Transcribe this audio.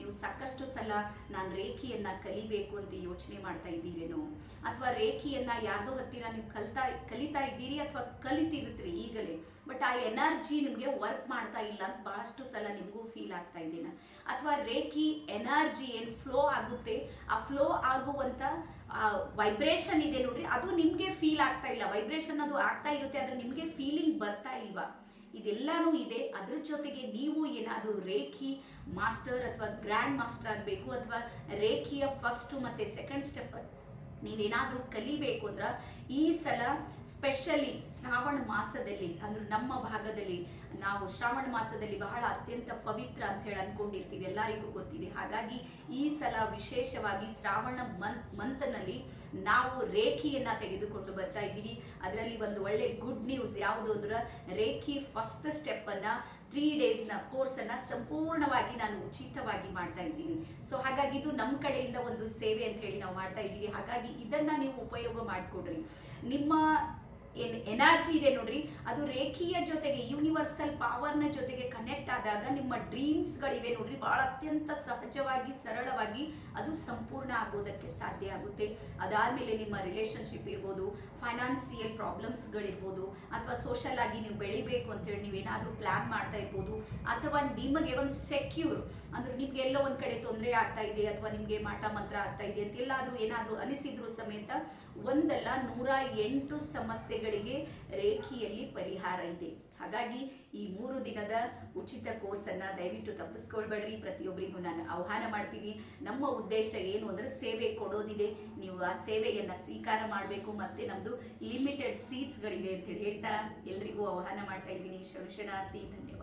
ನೀವು ಸಾಕಷ್ಟು ಸಲ ನಾನು ರೇಖಿಯನ್ನು ಕಲಿಬೇಕು ಅಂತ ಯೋಚನೆ ಮಾಡ್ತಾ ಇದ್ದೀರೇನೋ, ಅಥವಾ ರೇಖಿಯನ್ನು ಯಾರ್ದೋ ಹತ್ತಿರ ನೀವು ಕಲಿತಾ ಇದ್ದೀರಿ ಅಥವಾ ಕಲಿತಿರ್ತೀರಿ ಈಗಲೇ, ಬಟ್ ಆ ಎನರ್ಜಿ ನಿಮಗೆ ವರ್ಕ್ ಮಾಡ್ತಾ ಇಲ್ಲ ಅಂತ ಬಹಳಷ್ಟು ಸಲ ನಿಮಗೂ ಫೀಲ್ ಆಗ್ತಾ ಇದ್ದೀನ. ಅಥವಾ ರೇಖಿ ಎನರ್ಜಿ ಏನು ಫ್ಲೋ ಆಗುತ್ತೆ, ಆ ಫ್ಲೋ ಆಗುವಂಥ ವೈಬ್ರೇಷನ್ ಇದೆ ನೋಡ್ರಿ, ಅದು ನಿಮಗೆ ಫೀಲ್ ಆಗ್ತಾ ಇಲ್ಲ. ವೈಬ್ರೇಷನ್ ಅದು ಆಗ್ತಾ ಇರುತ್ತೆ, ಆದರೆ ನಿಮಗೆ ಫೀಲಿಂಗ್ ಬರ್ತಾ ಇಲ್ವಾ? ಇದೆಲ್ಲನೂ ಇದೆ. ಅದ್ರ ಜೊತೆಗೆ ನೀವು ಏನಾದರೂ ರೇಖಿ ಮಾಸ್ಟರ್ ಅಥವಾ ಗ್ರ್ಯಾಂಡ್ ಮಾಸ್ಟರ್ ಆಗಬೇಕು, ಅಥವಾ ರೇಖಿಯ ಫಸ್ಟು ಮತ್ತು ಸೆಕೆಂಡ್ ಸ್ಟೆಪ್ ನೀವೇನಾದರೂ ಕಲಿಬೇಕು ಅಂದ್ರೆ ಈ ಸಲ ಸ್ಪೆಷಲಿ ಶ್ರಾವಣ ಮಾಸದಲ್ಲಿ, ಅಂದ್ರೆ ನಮ್ಮ ಭಾಗದಲ್ಲಿ ನಾವು ಶ್ರಾವಣ ಮಾಸದಲ್ಲಿ ಬಹಳ ಅತ್ಯಂತ ಪವಿತ್ರ ಅಂತ ಹೇಳಿ ಅನ್ಕೊಂಡಿರ್ತೀವಿ, ಎಲ್ಲರಿಗೂ ಗೊತ್ತಿದೆ. ಹಾಗಾಗಿ ಈ ಸಲ ವಿಶೇಷವಾಗಿ ಶ್ರಾವಣ ಮಂತ್ನಲ್ಲಿ ನಾವು ರೇಖಿಯನ್ನು ತೆಗೆದುಕೊಂಡು ಬರ್ತಾ ಇದ್ದೀವಿ. ಅದರಲ್ಲಿ ಒಂದು ಒಳ್ಳೆ ಗುಡ್ ನ್ಯೂಸ್ ಯಾವುದು ಅಂದ್ರೆ, ರೇಖಿ ಫಸ್ಟ್ ಸ್ಟೆಪ್ಪನ್ನು 3 ಡೇಸ್ನ ಕೋರ್ಸನ್ನು ಸಂಪೂರ್ಣವಾಗಿ ನಾನು ಉಚಿತವಾಗಿ ಮಾಡ್ತಾ ಇದ್ದೀನಿ. ಸೊ ಹಾಗಾಗಿ ಇದು ನಮ್ಮ ಕಡೆಯಿಂದ ಒಂದು ಸೇವೆ ಅಂತ ಹೇಳಿ ನಾವು ಮಾಡ್ತಾ ಇದ್ದೀವಿ. ಹಾಗಾಗಿ ಇದನ್ನು ನೀವು ಉಪಯೋಗ ಮಾಡಿಕೊಡ್ರಿ. ನಿಮ್ಮ ಎನರ್ಜಿ ಇದೆ ನೋಡ್ರಿ, ಅದು ರೇಖಿಯ ಜೊತೆಗೆ ಯೂನಿವರ್ಸಲ್ ಪವರ್ನ ಜೊತೆಗೆ ಕನೆಕ್ಟ್ ಆದಾಗ ನಿಮ್ಮ ಡ್ರೀಮ್ಸ್ಗಳಿವೆ ನೋಡ್ರಿ, ಭಾಳ ಅತ್ಯಂತ ಸಹಜವಾಗಿ ಸರಳವಾಗಿ ಅದು ಸಂಪೂರ್ಣ ಆಗೋದಕ್ಕೆ ಸಾಧ್ಯ ಆಗುತ್ತೆ. ಅದಾದಮೇಲೆ ನಿಮ್ಮ ರಿಲೇಷನ್ಶಿಪ್ ಇರ್ಬೋದು, ಫೈನಾನ್ಸಿಯಲ್ ಪ್ರಾಬ್ಲಮ್ಸ್ಗಳಿರ್ಬೋದು, ಅಥವಾ ಸೋಷಲ್ ಆಗಿ ನೀವು ಬೆಳಿಬೇಕು ಅಂತೇಳಿ ನೀವೇನಾದರೂ ಪ್ಲ್ಯಾನ್ ಮಾಡ್ತಾ ಇರ್ಬೋದು, ಅಥವಾ ನಿಮಗೆ ಒಂದು ಸೆಕ್ಯೂರ್ ಅಂದ್ರೆ ನಿಮ್ಗೆ ಎಲ್ಲೋ ಒಂದು ಕಡೆ ತೊಂದರೆ ಆಗ್ತಾ ಇದೆ, ಅಥವಾ ನಿಮಗೆ ಮಾಟ ಮಂತ್ರ ಆಗ್ತಾ ಇದೆ ಅಂತ ಎಲ್ಲಾದರೂ ಏನಾದರೂ ಅನಿಸಿದ್ರು ಸಮೇತ ಒಂದಲ್ಲ 108 ಸಮಸ್ಯೆಗಳಿಗೆ ರೇಖಿಯಲ್ಲಿ ಪರಿಹಾರ ಇದೆ. ಹಾಗಾಗಿ ಈ 3 ದಿನದ ಉಚಿತ ಕೋರ್ಸನ್ನು ದಯವಿಟ್ಟು ತಪ್ಪಿಸ್ಕೊಳ್ಬೇಡ್ರಿ. ಪ್ರತಿಯೊಬ್ಬರಿಗೂ ನಾನು ಆಹ್ವಾನ ಮಾಡ್ತೀನಿ. ನಮ್ಮ ಉದ್ದೇಶ ಏನು ಅಂದರೆ ಸೇವೆ ಕೊಡೋದಿದೆ, ನೀವು ಆ ಸೇವೆಯನ್ನು ಸ್ವೀಕಾರ ಮಾಡಬೇಕು. ಮತ್ತು ನಮ್ಮದು ಲಿಮಿಟೆಡ್ ಸೀಟ್ಸ್ಗಳಿವೆ ಅಂತೇಳಿ ಹೇಳ್ತಾ ಎಲ್ರಿಗೂ ಆಹ್ವಾನ ಮಾಡ್ತಾ ಇದ್ದೀನಿ. ಶರಣಾರ್ಥಿ, ಧನ್ಯವಾದ.